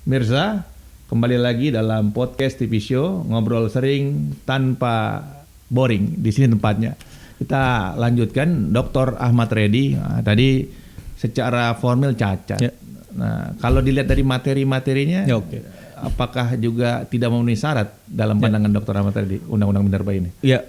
Mirza, kembali lagi dalam podcast TV Show, ngobrol sering tanpa boring. Di sini tempatnya. Kita lanjutkan Dr. Ahmad Reddy. Nah, tadi secara formil cacat. Ya. Nah, kalau dilihat dari materi-materinya, Ya, oke. apakah juga tidak memenuhi syarat dalam pandangan Dr. Ahmad Reddy, Undang-Undang Minerba ini? Ya,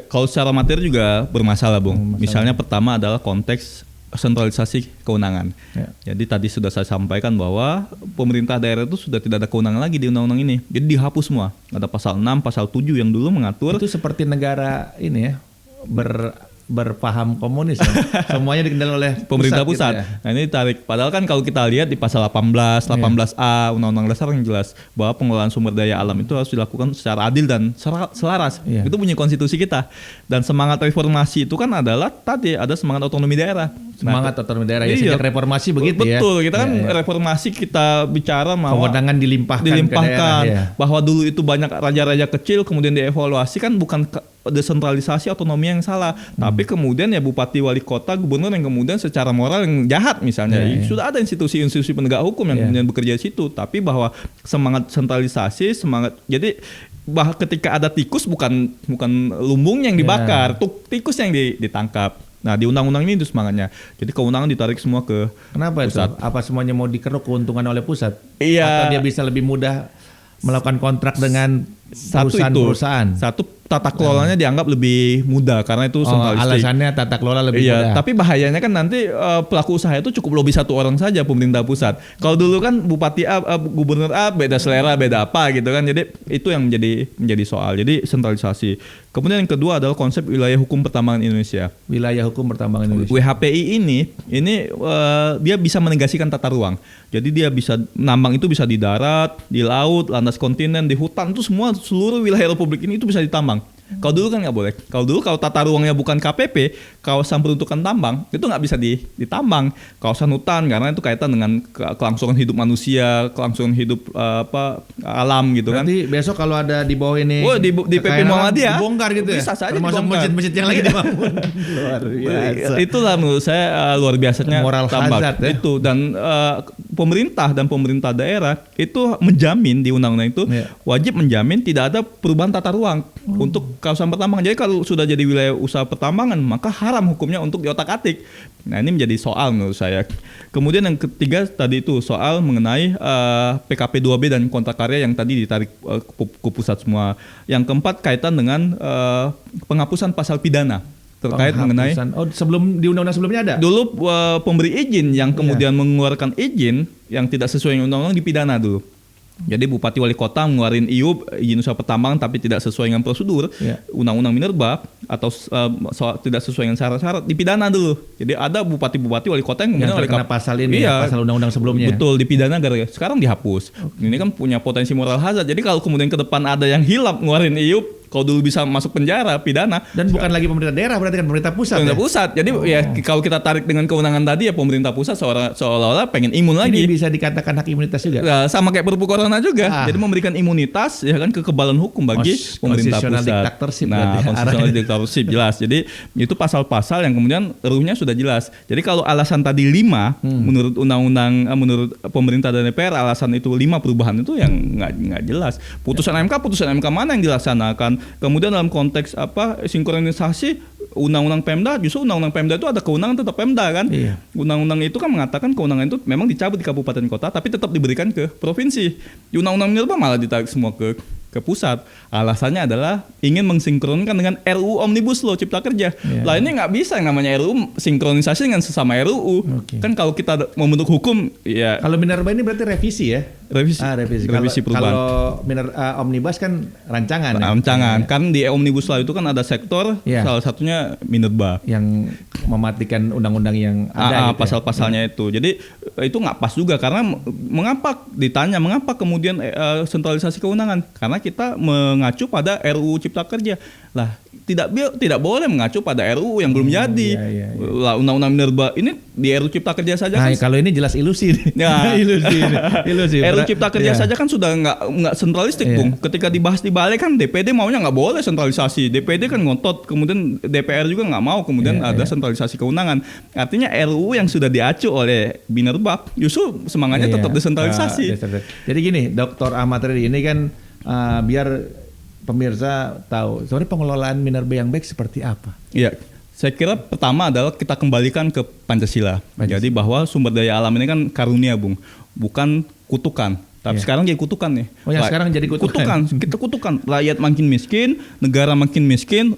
kalau secara materi juga bermasalah, Bung. Misalnya pertama adalah konteks sentralisasi kewenangan. Ya. Jadi tadi sudah saya sampaikan bahwa pemerintah daerah itu sudah tidak ada kewenangan lagi di undang-undang ini. Jadi dihapus semua. Ada pasal 6, pasal 7 yang dulu mengatur. Itu seperti negara ini ya, berpaham komunis ya. Semuanya dikendalikan oleh pemerintah pusat. Gitu ya. Nah, ini ditarik. Padahal kan kalau kita lihat di pasal 18, 18A Undang-Undang Dasar yang jelas bahwa pengelolaan sumber daya alam itu harus dilakukan secara adil dan selaras. Iya. Itu bunyi konstitusi kita. Dan semangat reformasi itu kan adalah tadi ada semangat otonomi daerah. Semangat otonomi daerah ya, Iya. sejak reformasi begitu ya. Betul, kita kan Ya. reformasi kita bicara bahwa Kewenangan dilimpahkan ke daerah, ya. bahwa dulu itu banyak raja-raja kecil kemudian dievaluasi kan bukan desentralisasi otonomi yang salah, tapi kemudian ya bupati, wali kota, gubernur yang kemudian secara moral yang jahat misalnya. Ya. Sudah ada institusi-institusi penegak hukum yang kemudian bekerja di situ, tapi bahwa semangat sentralisasi, jadi ketika ada tikus bukan lumbung yang dibakar, tikus yang ditangkap. Nah, di undang-undang ini itu semangatnya. Jadi kewenangan ditarik semua ke Kenapa pusat. itu? Apa semuanya mau dikeruk keuntungan oleh pusat? Iya. Atau dia bisa lebih mudah melakukan kontrak dengan perusahaan-perusahaan? Satu, tata kelolanya dianggap lebih mudah karena itu sentralistik. Alasannya tata kelola lebih mudah. Tapi bahayanya kan nanti pelaku usaha itu cukup lobby satu orang saja, pemerintah pusat. Kalau dulu kan bupati A, gubernur A beda selera, beda apa gitu kan. Jadi itu yang menjadi soal. Jadi sentralisasi. Kemudian yang kedua adalah konsep wilayah hukum pertambangan Indonesia. Wilayah hukum pertambangan Indonesia. WHPI ini dia bisa menegasikan tata ruang. Jadi dia bisa nambang itu bisa di darat, di laut, landas kontinen, di hutan, itu semua seluruh wilayah Republik ini itu bisa ditambang. Kalau dulu kan nggak boleh. Kalau tata ruangnya bukan KPP, kawasan peruntukan tambang, itu nggak bisa ditambang. Kawasan hutan karena itu kaitan dengan kelangsungan hidup manusia, kelangsungan hidup alam gitu. Berarti kan. besok kalau ada di bawah ini di PP Muhammadiyah dibongkar gitu ya. Bisa saja termasuk dibongkar. masjid-masjid yang lagi dibangun. Luar biasa. Itulah menurut saya luar biasanya moral tambak. hazard ya. Itu dan pemerintah daerah itu menjamin di undang-undang itu wajib menjamin tidak ada perubahan tata ruang untuk kawasan pertambangan. Jadi kalau sudah jadi wilayah usaha pertambangan maka haram hukumnya untuk diotak-atik. Nah, ini menjadi soal menurut saya. Kemudian yang ketiga tadi itu soal mengenai PKP 2B dan kontrak karya yang tadi ditarik ke pusat semua. Yang keempat kaitan dengan penghapusan pasal pidana terkait mengenai sebelum di undang-undang sebelumnya ada. Dulu pemberi izin yang kemudian mengeluarkan izin yang tidak sesuai dengan undang-undang dipidana dulu. Jadi bupati wali kota ngeluarin izin usaha pertambangan tapi tidak sesuai dengan prosedur undang-undang minerba atau tidak sesuai dengan syarat-syarat dipidana dulu. Jadi ada bupati-bupati wali kota yang kemudian terkena pasal ini pasal undang-undang sebelumnya. Betul, dipidana gara-gara sekarang dihapus. Ini kan punya potensi moral hazard. Jadi kalau kemudian ke depan ada yang hilap ngeluarin kalau dulu bisa masuk penjara, pidana. Dan bukan lagi pemerintah daerah, berarti kan pemerintah pusat. Pemerintah pusat. Jadi kalau kita tarik dengan kewenangan tadi ya pemerintah pusat seolah-olah pengen imun lagi. Ini bisa dikatakan hak imunitas juga. Nah, sama kayak Perpu Corona juga. Jadi memberikan imunitas ya kan kekebalan hukum bagi pemerintah pusat. Konstitusional diktatorship jelas. Jadi itu pasal-pasal yang kemudian ruhnya sudah jelas. Jadi kalau alasan tadi 5 menurut undang-undang menurut pemerintah dan DPR alasan itu 5 perubahan itu yang nggak jelas. Putusan MK mana yang dilaksanakan? Kemudian dalam konteks sinkronisasi undang-undang Pemda, justru undang-undang Pemda itu ada kewenangan tetap Pemda kan. Undang-undang itu kan mengatakan kewenangan itu memang dicabut di kabupaten kota tapi tetap diberikan ke provinsi. Di undang-undang minerba malah ditarik semua ke pusat. Alasannya adalah ingin mensinkronkan dengan RUU Omnibus Law Cipta Kerja. Lah ini nggak bisa yang namanya RUU sinkronisasi dengan sesama RUU. Kan kalau kita membentuk hukum ya. Kalau minerba ini berarti revisi ya? Revisi perubahan. Kalau omnibus kan rancangan. Kan di Omnibus Law itu kan ada sektor salah satunya minerba yang mematikan undang-undang yang ada pasal-pasalnya itu. Jadi itu nggak pas juga karena mengapa kemudian sentralisasi kewenangan? Karena kita mengacu pada RUU Cipta Kerja. Lah tidak boleh mengacu pada RUU yang belum jadi. Lah undang-undang minerba ini di RUU Cipta Kerja saja kan. Kalau ini jelas ilusi. Ya. ilusi. RUU Cipta Kerja saja kan sudah nggak sentralistik, Bung. Ketika dibahas di Balai kan DPD maunya nggak boleh sentralisasi. DPD kan ngotot, kemudian DPR juga nggak mau, kemudian ada sentralisasi kewenangan. Artinya RUU yang sudah diacu oleh Minerba justru semangatnya tetap desentralisasi. Jadi gini, Dr. Ahmad Reddy ini kan biar pemirsa tahu sebenarnya pengelolaan minerba yang baik seperti apa. Iya, saya kira pertama adalah kita kembalikan ke Pancasila. Jadi bahwa sumber daya alam ini kan karunia, Bung, bukan kutukan. Tapi sekarang jadi kutukan nih. Sekarang jadi kutukan. Kita kutukan. Rakyat makin miskin, negara makin miskin,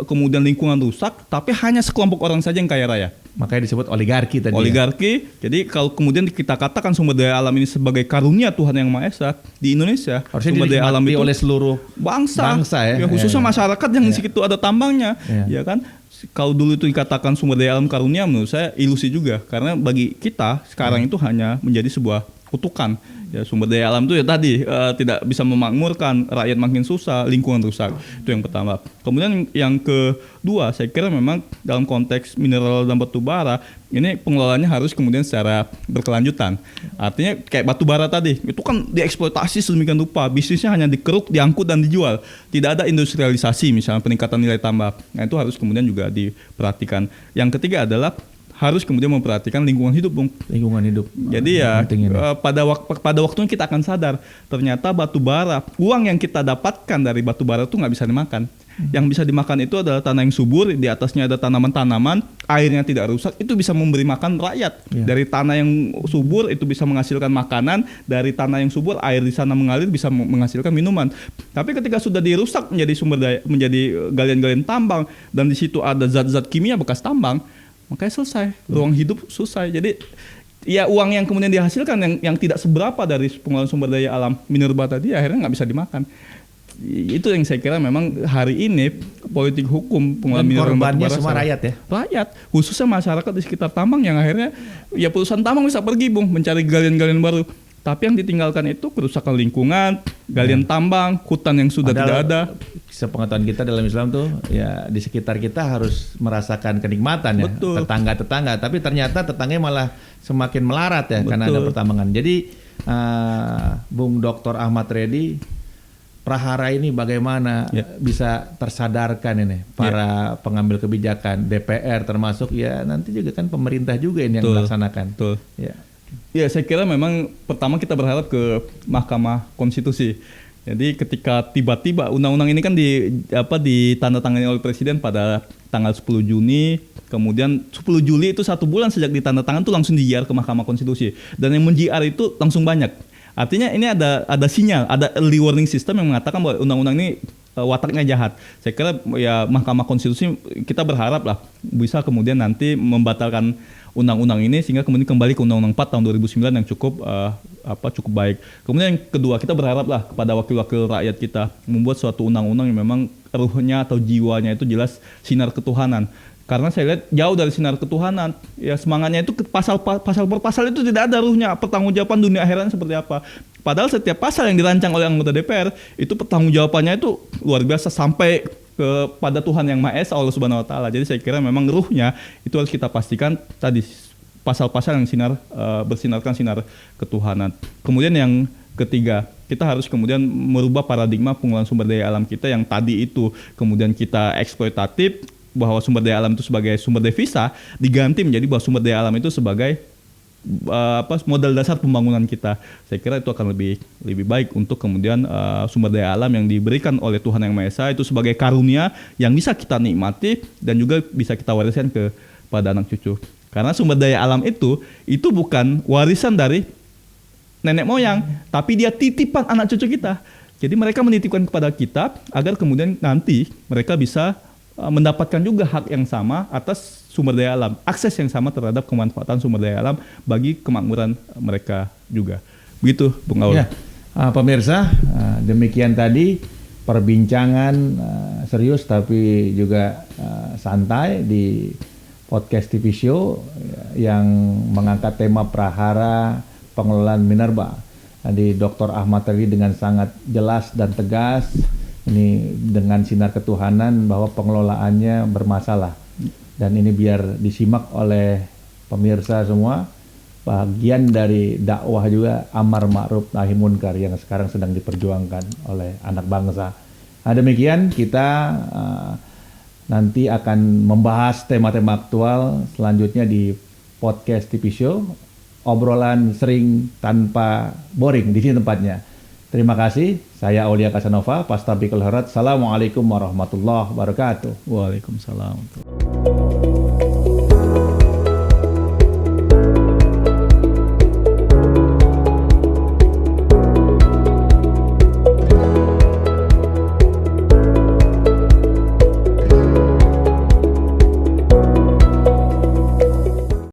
kemudian lingkungan rusak, tapi hanya sekelompok orang saja yang kaya raya. Makanya disebut oligarki tadi. Oligarki. Jadi kalau kemudian kita katakan sumber daya alam ini sebagai karunia Tuhan Yang Maha Esa di Indonesia, harusnya sumber daya alam itu oleh seluruh bangsa ya khususnya masyarakat yang di situ ada tambangnya, ya kan. Kalau dulu itu dikatakan sumber daya alam karunia, menurut saya ilusi juga, karena bagi kita sekarang itu hanya menjadi sebuah kutukan. Ya, sumber daya alam itu ya tadi tidak bisa memakmurkan, rakyat makin susah, lingkungan rusak. Itu yang pertama. Kemudian yang kedua, saya kira memang dalam konteks mineral dan batu bara ini pengelolaannya harus kemudian secara berkelanjutan. Artinya kayak batu bara tadi, itu kan dieksploitasi sedemikian rupa, bisnisnya hanya dikeruk, diangkut dan dijual. Tidak ada industrialisasi, misalnya peningkatan nilai tambah. Nah, itu harus kemudian juga diperhatikan. Yang ketiga adalah harus kemudian memperhatikan lingkungan hidup, Bung. Lingkungan hidup. Jadi pada waktunya kita akan sadar ternyata batu bara, uang yang kita dapatkan dari batu bara itu nggak bisa dimakan. Yang bisa dimakan itu adalah tanah yang subur, di atasnya ada tanaman-tanaman, airnya tidak rusak, itu bisa memberi makan rakyat. Dari tanah yang subur itu bisa menghasilkan makanan, dari tanah yang subur air di sana mengalir bisa menghasilkan minuman. Tapi ketika sudah dirusak menjadi sumber daya, menjadi galian-galian tambang, dan di situ ada zat-zat kimia bekas tambang, makanya selesai, ruang hidup selesai. Jadi ya uang yang kemudian dihasilkan yang tidak seberapa dari pengelolaan sumber daya alam minerba tadi akhirnya nggak bisa dimakan. Itu yang saya kira memang hari ini politik hukum pengelolaan mineral dan batu bara semua rakyat ya. Rakyat, khususnya masyarakat di sekitar tambang yang akhirnya ya perusahaan tambang bisa pergi, Bung, mencari galian-galian baru. Tapi yang ditinggalkan itu kerusakan lingkungan, galian tambang, hutan yang sudah tidak ada. Sepengetahuan kita dalam Islam tuh ya di sekitar kita harus merasakan kenikmatan ya. Betul. Tetangga-tetangga, tapi ternyata tetangganya malah semakin melarat ya. Betul. Karena ada pertambangan. Jadi Bung Dr. Ahmad Reddy, prahara ini bagaimana bisa tersadarkan ini para pengambil kebijakan, DPR termasuk ya nanti juga kan pemerintah juga ini yang melaksanakan. Betul. Ya, saya kira memang pertama kita berharap ke Mahkamah Konstitusi. Jadi ketika tiba-tiba undang-undang ini kan ditandatangani oleh Presiden pada tanggal 10 Juni, kemudian 10 Juli itu 1 bulan sejak ditandatangan itu langsung di-JR ke Mahkamah Konstitusi. Dan yang men-JR itu langsung banyak. Artinya ini ada sinyal, ada early warning system yang mengatakan bahwa undang-undang ini wataknya jahat. Saya kira ya Mahkamah Konstitusi kita berharap lah bisa kemudian nanti membatalkan undang-undang ini sehingga kemudian kembali ke Undang-Undang 4 tahun 2009 yang cukup baik. Kemudian yang kedua, kita berharap lah kepada wakil-wakil rakyat kita membuat suatu undang-undang yang memang ruhnya atau jiwanya itu jelas sinar ketuhanan. Karena saya lihat jauh dari sinar ketuhanan, ya semangatnya itu pasal per pasal itu tidak ada ruhnya, pertanggungjawaban dunia akhirat seperti apa. Padahal setiap pasal yang dirancang oleh anggota DPR itu pertanggungjawabannya itu luar biasa sampai kepada Tuhan Yang Maha Esa, Allah Subhanahu Wa Taala. Jadi saya kira memang ruhnya itu harus kita pastikan tadi pasal-pasal yang bersinarkan sinar ketuhanan. Kemudian yang ketiga, kita harus kemudian merubah paradigma pengelolaan sumber daya alam kita yang tadi itu kemudian kita eksploitatif, bahwa sumber daya alam itu sebagai sumber devisa, diganti menjadi bahwa sumber daya alam itu sebagai modal dasar pembangunan kita. Saya kira itu akan lebih baik untuk kemudian sumber daya alam yang diberikan oleh Tuhan Yang Maha Esa itu sebagai karunia yang bisa kita nikmati dan juga bisa kita wariskan kepada anak cucu. Karena sumber daya alam itu bukan warisan dari nenek moyang, tapi dia titipan anak cucu kita. Jadi mereka menitipkan kepada kita agar kemudian nanti mereka bisa mendapatkan juga hak yang sama atas sumber daya alam, akses yang sama terhadap kemanfaatan sumber daya alam bagi kemakmuran mereka juga. Begitu, Bung Aul. Ya, pemirsa, demikian tadi perbincangan serius tapi juga santai di podcast TV Show yang mengangkat tema prahara pengelolaan minerba. Tadi Dr. Ahmad Reddy dengan sangat jelas dan tegas ini dengan sinar ketuhanan bahwa pengelolaannya bermasalah. Dan ini biar disimak oleh pemirsa semua, bagian dari dakwah juga amar ma'ruf nahi munkar yang sekarang sedang diperjuangkan oleh anak bangsa. Nah, demikian kita nanti akan membahas tema-tema aktual selanjutnya di podcast TV Show, obrolan sering tanpa boring, di sini tempatnya. Terima kasih, saya Aulia Kasanova, Pastabikul Harat. Assalamualaikum warahmatullahi wabarakatuh. Waalaikumsalam.